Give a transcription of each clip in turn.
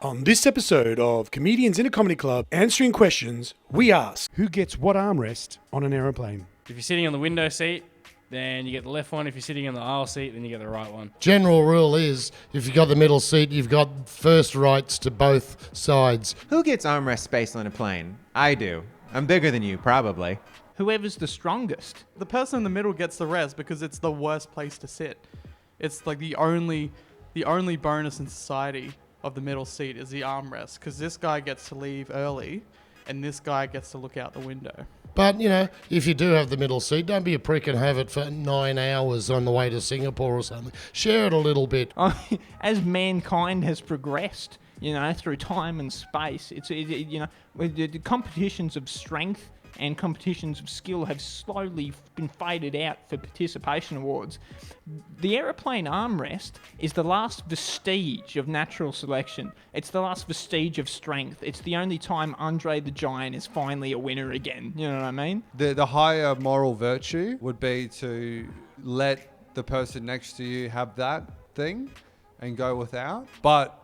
On this episode of Comedians in a Comedy Club Answering Questions, we ask, who gets what armrest on an aeroplane? If you're sitting on the window seat, then you get the left one. If you're sitting in the aisle seat, then you get the right one. General rule is, if you've got the middle seat, you've got first rights to both sides. Who gets armrest space on a plane? I do. I'm bigger than you, probably. Whoever's the strongest. The person in the middle gets the rest because it's the worst place to sit. It's like the only bonus in society of the middle seat is the armrest, because this guy gets to leave early and this guy gets to look out the window. But, you know, if you do have the middle seat, don't be a prick and have it for 9 hours on the way to Singapore or something. Share it a little bit. As mankind has progressed, through time and space, the competitions of strength and competitions of skill have slowly been faded out for participation awards. The aeroplane armrest is the last vestige of natural selection. It's the last vestige of strength. It's the only time Andre the Giant is finally a winner again. You know what I mean? The higher moral virtue would be to let the person next to you have that thing and go without. But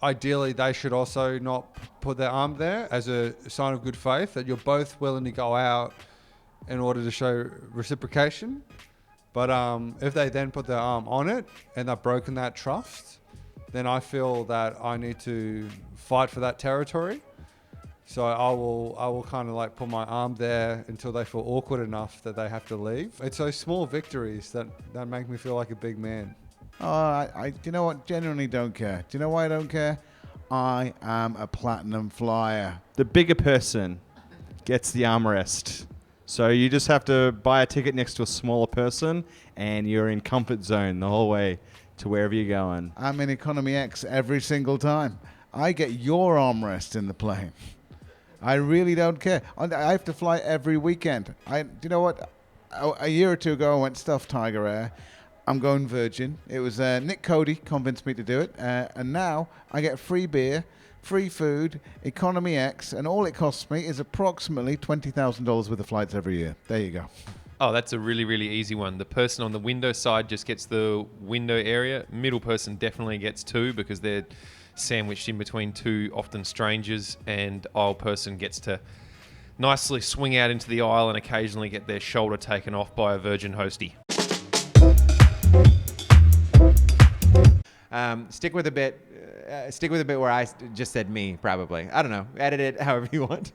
ideally, they should also not put their arm there as a sign of good faith, that you're both willing to go out in order to show reciprocation. But if they then put their arm on it and they've broken that trust, then I feel that I need to fight for that territory. So I will kind of like put my arm there until they feel awkward enough that they have to leave. It's those small victories that make me feel like a big man. Oh, I do you know what? Genuinely don't care. Do you know why I don't care? I am a platinum flyer. The bigger person gets the armrest. So you just have to buy a ticket next to a smaller person and you're in comfort zone the whole way to wherever you're going. I'm in Economy X every single time. I get your armrest in the plane. I really don't care. I have to fly every weekend. Do you know what? A year or two ago, I went stuffed Tiger Air. I'm going Virgin. It was Nick Cody convinced me to do it. And now I get free beer, free food, Economy X, and all it costs me is approximately $20,000 worth of flights every year. There you go. Oh, that's a really, really easy one. The person on the window side just gets the window area. Middle person definitely gets two because they're sandwiched in between two often strangers, and aisle person gets to nicely swing out into the aisle and occasionally get their shoulder taken off by a Virgin hostie. Stick with a bit where I just said me, probably. I don't know. Edit it however you want.